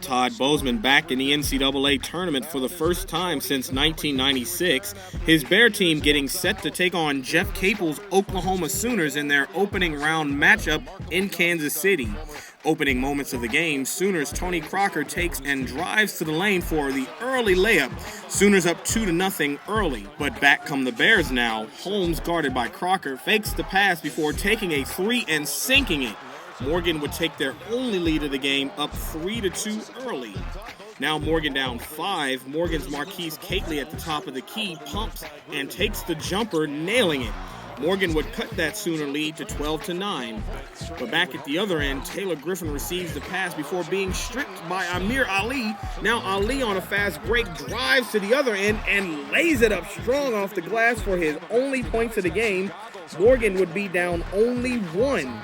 Todd Bozeman back in the NCAA Tournament for the first time since 1996. His Bear team getting set to take on Jeff Capel's Oklahoma Sooners in their opening round matchup in Kansas City. Opening moments of the game, Sooners' Tony Crocker takes and drives to the lane for the early layup. Sooners up 2-0 early, but back come the Bears now. Holmes, guarded by Crocker, fakes the pass before taking a three and sinking it. Morgan would take their only lead of the game up 3-2 early. Now Morgan down 5. Morgan's Marquise Catley at the top of the key pumps and takes the jumper, nailing it. Morgan would cut that Sooner lead to 12-9. But back at the other end, Taylor Griffin receives the pass before being stripped by Amir Ali. Now Ali on a fast break drives to the other end and lays it up strong off the glass for his only points of the game. Morgan would be down only 1.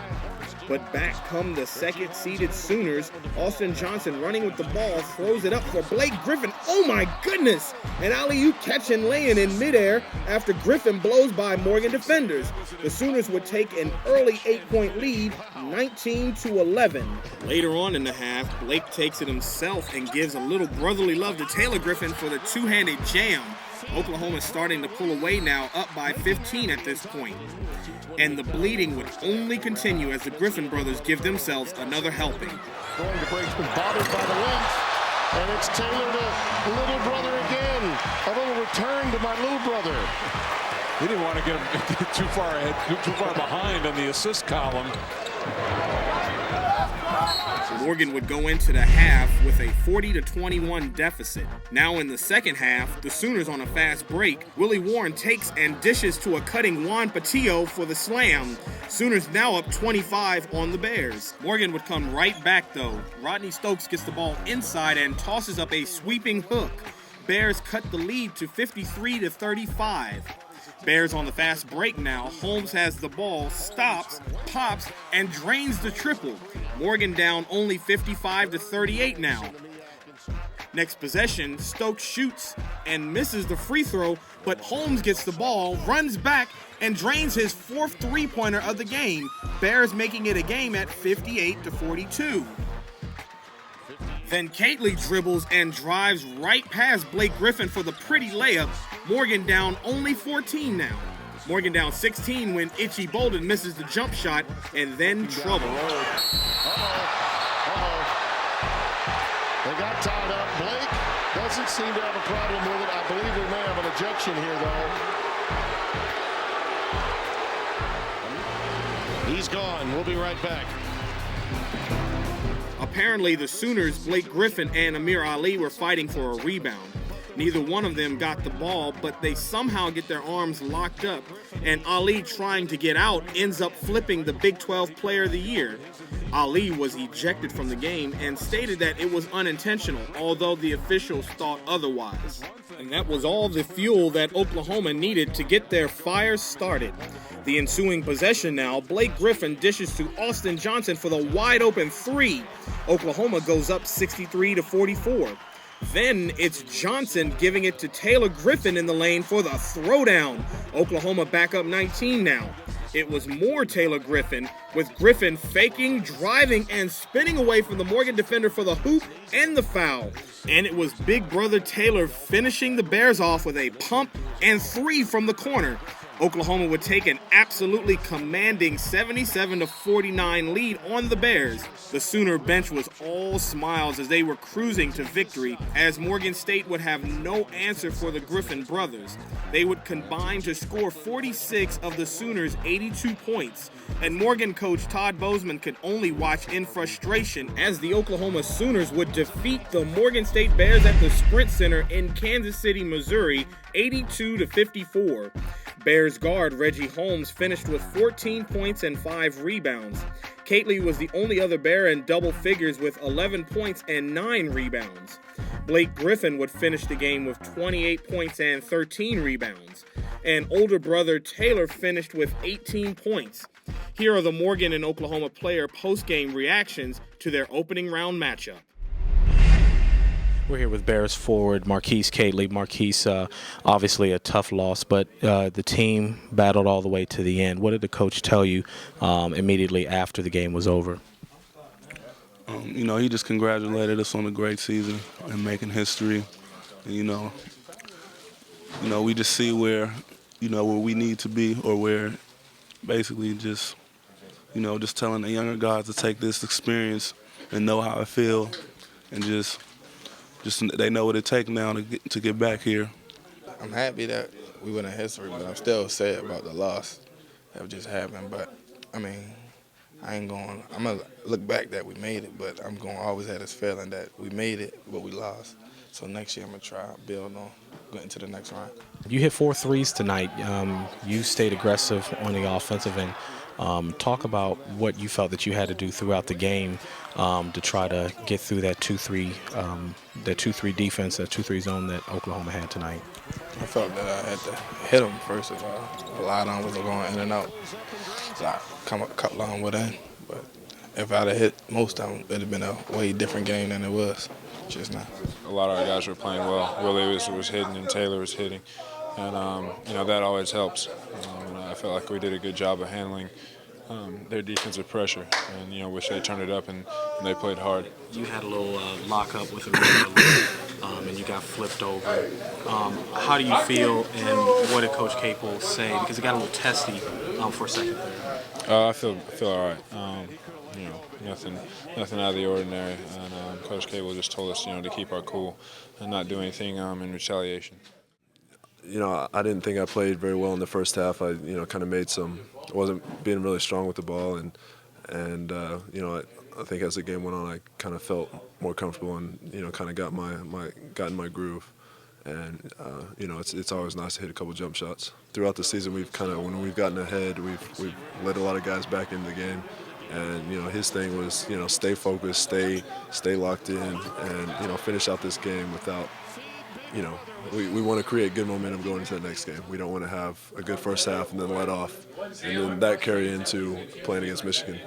But back come the second-seeded Sooners. Austin Johnson running with the ball, throws it up for Blake Griffin. Oh my goodness! An alley-oop catch and laying in midair after Griffin blows by Morgan defenders. The Sooners would take an early 8-point lead, 19-11. Later on in the half, Blake takes it himself and gives a little brotherly love to Taylor Griffin for the two-handed jam. Oklahoma starting to pull away now, up by 15 at this point. And the bleeding would only continue as the Griffin brothers give themselves another helping. Going to break, bothered by the length, and it's Taylor to little brother again. A little return to my little brother. He didn't want to get him too far ahead, too far behind on the assist column. Morgan would go into the half with a 40-21 deficit. Now in the second half, the Sooners on a fast break. Willie Warren takes and dishes to a cutting Juan Patillo for the slam. Sooners now up 25 on the Bears. Morgan would come right back though. Rodney Stokes gets the ball inside and tosses up a sweeping hook. Bears cut the lead to 53-35. Bears on the fast break now. Holmes has the ball, stops, pops, and drains the triple. Morgan down only 55-38 now. Next possession, Stokes shoots and misses the free throw, but Holmes gets the ball, runs back, and drains his fourth three-pointer of the game. Bears making it a game at 58-42. Then Catley dribbles and drives right past Blake Griffin for the pretty layup. Morgan down only 14 now. Morgan down 16 when Itchy Bolden misses the jump shot, and then trouble. They got tied up. Blake doesn't seem to have a problem with it. I believe we may have an ejection here, though. He's gone. We'll be right back. Apparently, the Sooners, Blake Griffin and Amir Ali were fighting for a rebound. Neither one of them got the ball, but they somehow get their arms locked up, and Ali, trying to get out, ends up flipping the Big 12 Player of the Year. Ali was ejected from the game and stated that it was unintentional, although the officials thought otherwise. And that was all the fuel that Oklahoma needed to get their fire started. The ensuing possession now, Blake Griffin dishes to Austin Johnson for the wide-open three. Oklahoma goes up 63-44. Then it's Johnson giving it to Taylor Griffin in the lane for the throwdown. Oklahoma back up 19 now. It was more Taylor Griffin, with Griffin faking, driving, and spinning away from the Morgan defender for the hoop and the foul. And it was Big Brother Taylor finishing the Bears off with a pump and three from the corner. Oklahoma would take an absolutely commanding 77-49 lead on the Bears. The Sooner bench was all smiles as they were cruising to victory, as Morgan State would have no answer for the Griffin brothers. They would combine to score 46 of the Sooners' 82 points, and Morgan coach Todd Bozeman could only watch in frustration as the Oklahoma Sooners would defeat the Morgan State Bears at the Sprint Center in Kansas City, Missouri, 82-54. Bears guard Reggie Holmes finished with 14 points and 5 rebounds. Catley was the only other Bear in double figures with 11 points and 9 rebounds. Blake Griffin would finish the game with 28 points and 13 rebounds. And older brother Taylor finished with 18 points. Here are the Morgan and Oklahoma player post-game reactions to their opening round matchup. We're here with Bears forward Marquise Catley. Marquise, obviously a tough loss, but the team battled all the way to the end. What did the coach tell you immediately after the game was over? He just congratulated us on a great season and making history. And, we just see where we need to be, or where basically just telling the younger guys to take this experience and know how I feel, and just they know what it takes now to get back here. I'm happy that we went in history, but I'm still sad about the loss that just happened. But I mean, I'm gonna look back that we made it, but I'm gonna always have this feeling that we made it, but we lost. So next year I'm gonna try build on getting to the next round. You hit 4 threes tonight. You stayed aggressive on the offensive end. Talk about what you felt that you had to do throughout the game to try to get through that 2-3 defense, that 2-3 zone that Oklahoma had tonight. I felt that I had to hit them first of all. A lot of them was going in and out. So I come a couple of them within. But if I'd have hit most of them, it would have been a way different game than it was just now. A lot of our guys were playing well. Willie was hitting and Taylor was hitting. And, that always helps. And I felt like we did a good job of handling their defensive pressure. And, wish they turned it up and they played hard. You had a little lockup with a and you got flipped over. How do you feel, and what did Coach Capel say? Because it got a little testy for a second there. I feel all right. Nothing out of the ordinary. And Coach Cable just told us, to keep our cool and not do anything in retaliation. I didn't think I played very well in the first half. I, kind of made wasn't being really strong with the ball, and I think as the game went on, I kind of felt more comfortable and, kind of got in my groove. And, it's always nice to hit a couple jump shots. Throughout the season, when we've gotten ahead, we've led a lot of guys back into the game. And, his thing was, stay focused, stay locked in, and, finish out this game without, we want to create good momentum going into the next game. We don't want to have a good first half and then let off, and then that carry into playing against Michigan.